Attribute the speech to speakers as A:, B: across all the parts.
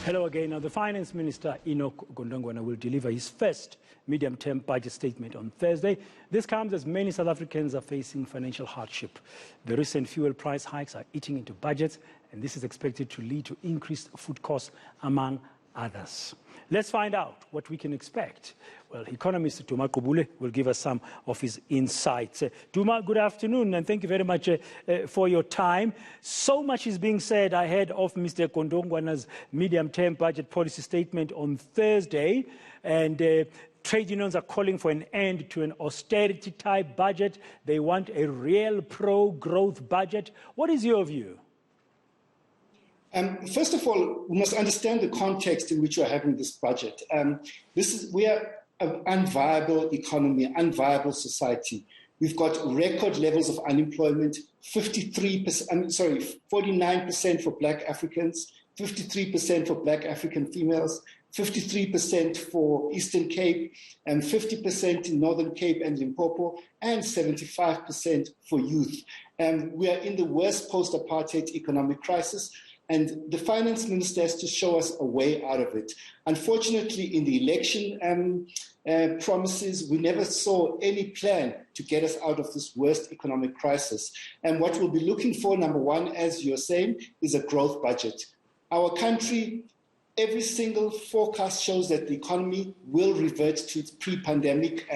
A: Hello again. Now, the Finance Minister, Enoch Godongwana, will deliver his first medium-term budget statement on Thursday. This comes as many South Africans are facing financial hardship. The recent fuel price hikes are eating into budgets, and this is expected to lead to increased food costs, among others. Let's find out what we can expect. Well, economist Duma Gqubule will give us some of his insights. Duma, good afternoon, and thank you very much for your time. So much is being said ahead of Mr. Godongwana's medium-term budget policy statement on Thursday, and trade unions are calling for an end to an austerity-type budget. They want a real pro-growth budget. What is your view?
B: First of all, we must understand the context in which we're having this budget. We are an unviable economy, unviable society. We've got record levels of unemployment, 49% for Black Africans, 53% for Black African females, 53% for Eastern Cape, and 50% in Northern Cape and Limpopo, and 75% for youth. We are in the worst post-apartheid economic crisis, and the finance minister has to show us a way out of it. Unfortunately, in the election promises, we never saw any plan to get us out of this worst economic crisis. And what we'll be looking for, number one, as you're saying, is a growth budget. Our country, every single forecast shows that the economy will revert to its pre-pandemic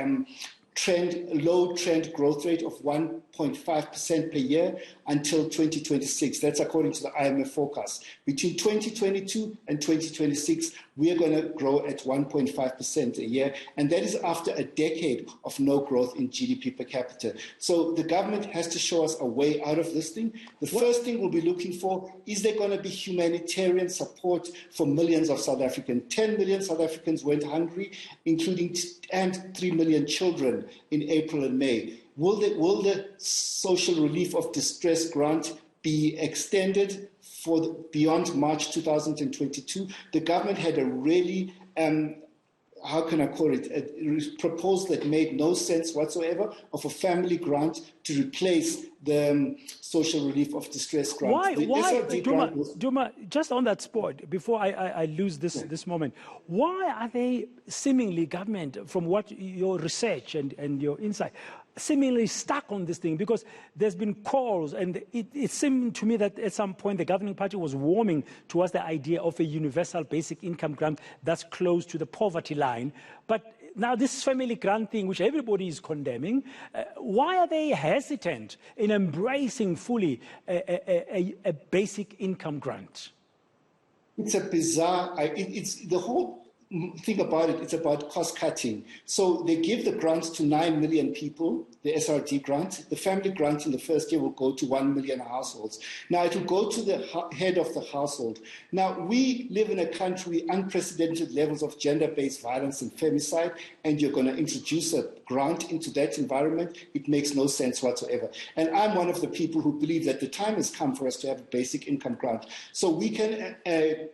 B: low trend growth rate of 1.5% per year until 2026. That's according to the IMF forecast. Between 2022 and 2026, we are going to grow at 1.5% a year, and that is after a decade of no growth in GDP per capita. So the government has to show us a way out of this thing. The first thing we'll be looking for, is there going to be humanitarian support for millions of South Africans? 10 million South Africans went hungry, including 3 million children in April and May. Will the social relief of distress grant be extended for beyond March 2022? The government had a really, how can I call it, a proposal that made no sense whatsoever of a family grant to replace the social relief of distress grant.
A: Why, Duma, just on that spot, before I lose this moment, why are they seemingly, government, from what your research and your insight, seemingly stuck on this thing? Because there's been calls, and it seemed to me that at some point the governing party was warming towards the idea of a universal basic income grant that's close to the poverty line. But now this family grant thing, which everybody is condemning, why are they hesitant in embracing fully a basic income grant?
B: It's a bizarre, it's the whole thing about it, it's about cost cutting. So they give the grant to 9 million people, the SRD grant. The family grant in the first year will go to 1 million households. Now it will go to the head of the household. Now we live in a country with unprecedented levels of gender-based violence and femicide, and you're going to introduce a grant into that environment. It makes no sense whatsoever. And I'm one of the people who believe that the time has come for us to have a basic income grant. So we can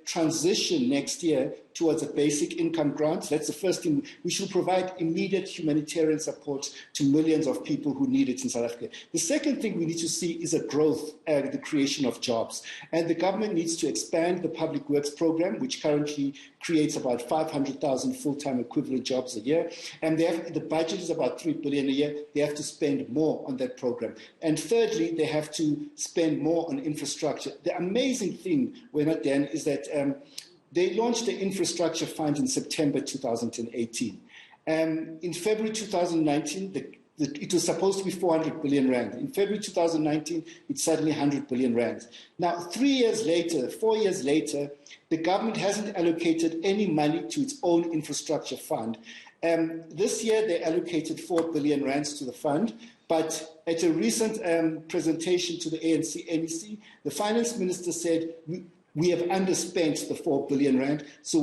B: transition next year towards a basic income grant. That's the first thing. We should provide immediate humanitarian support to millions of people who need it in South Africa. The second thing we need to see is a growth, the creation of jobs. And the government needs to expand the public works program, which currently creates about 500,000 full-time equivalent jobs a year. And the budget is about 3 billion a year. They have to spend more on that program. And thirdly, they have to spend more on infrastructure. The amazing thing, we're not done, is that they launched the infrastructure fund in September 2018. In February 2019, it was supposed to be 400 billion rand. In February 2019, it's suddenly 100 billion rand. Now, 4 years later, the government hasn't allocated any money to its own infrastructure fund. This year, they allocated 4 billion rands to the fund. But at a recent presentation to the NEC, the finance minister said, we have underspent the 4 billion rand, so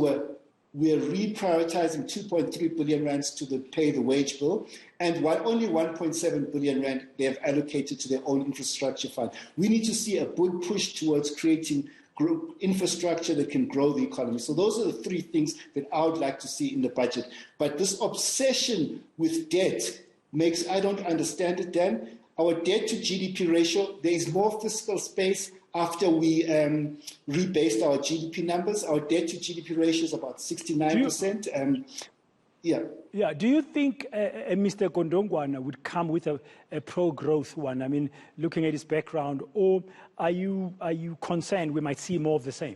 B: we're reprioritizing 2.3 billion rands to pay the wage bill, and only 1.7 billion rand they have allocated to their own infrastructure fund. We need to see a big push towards creating infrastructure that can grow the economy. So those are the three things that I would like to see in the budget. But this obsession with debt I don't understand it, Dan. Our debt to GDP ratio, there is more fiscal space after we rebased our GDP numbers. Our debt to GDP ratio is about 69%.
A: Yeah. Do you think Mr. Godongwana would come with a pro-growth one? I mean, looking at his background, or are you concerned we might see more of the same?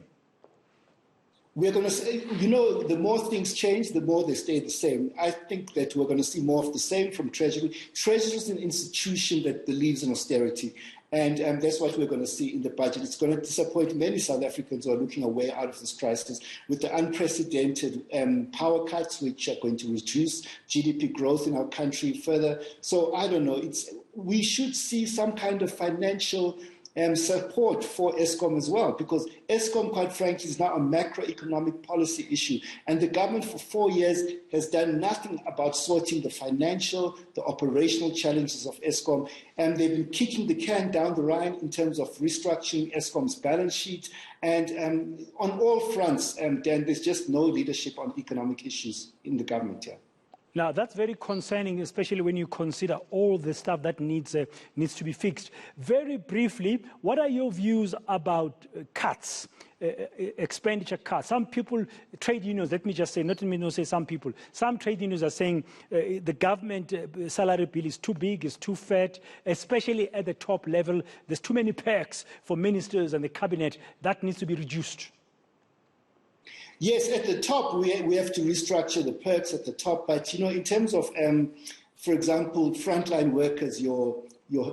B: We're going to say, the more things change, the more they stay the same. I think that we're going to see more of the same from Treasury. Treasury is an institution that believes in austerity. And that's what we're going to see in the budget. It's going to disappoint many South Africans who are looking a way out of this crisis with the unprecedented power cuts, which are going to reduce GDP growth in our country further. So I don't know. We should see some kind of financial support for Eskom as well, because Eskom, quite frankly, is now a macroeconomic policy issue. And the government for 4 years has done nothing about sorting the financial, the operational challenges of Eskom. And they've been kicking the can down the line in terms of restructuring Eskom's balance sheet. And on all fronts, Dan, there's just no leadership on economic issues in the government here.
A: Now, that's very concerning, especially when you consider all the stuff that needs to be fixed. Very briefly, what are your views about cuts, expenditure cuts? Some people, trade unions, let me just say, not me say some people, some trade unions are saying the government salary bill is too big, is too fat, especially at the top level. There's too many perks for ministers and the cabinet. That needs to be reduced.
B: Yes, at the top, we have to restructure the perks at the top. But, in terms of, for example, frontline workers, your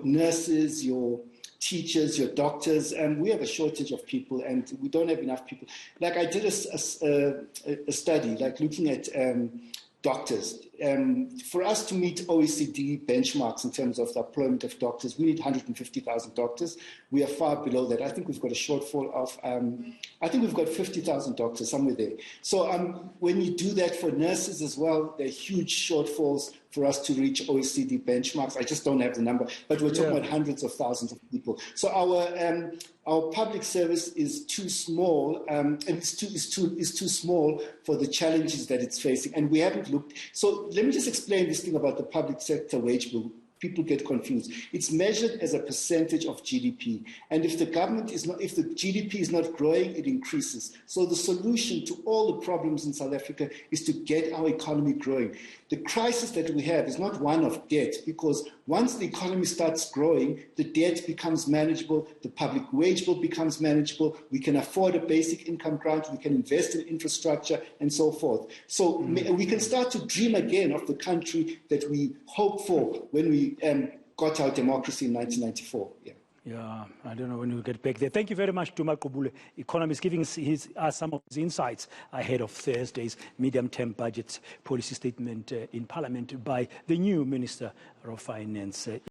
B: nurses, your teachers, your doctors, we have a shortage of people and we don't have enough people. Like I did a study, like looking at doctors. For us to meet OECD benchmarks in terms of the employment of doctors, we need 150,000 doctors. We are far below that. I think we've got a shortfall of, I think we've got 50,000 doctors, somewhere there. So when you do that for nurses as well, there are huge shortfalls for us to reach OECD benchmarks. I just don't have the number, but we're talking about hundreds of thousands of people. So our public service is too small, and it's too small for the challenges that it's facing. And we haven't looked. So let me just explain this thing about the public sector wage bill. People get confused. It's measured as a percentage of GDP. And if the GDP is not growing, it increases. So the solution to all the problems in South Africa is to get our economy growing. The crisis that we have is not one of debt, because once the economy starts growing, the debt becomes manageable, the public wage bill becomes manageable, we can afford a basic income grant, we can invest in infrastructure, and so forth. So we can start to dream again of the country that we hoped for when we got our democracy in 1994.
A: Yeah, I don't know when we'll get back there. Thank you very much, Duma Gqubule, economist, giving us some of his insights ahead of Thursday's medium-term budget policy statement in Parliament by the new Minister of Finance.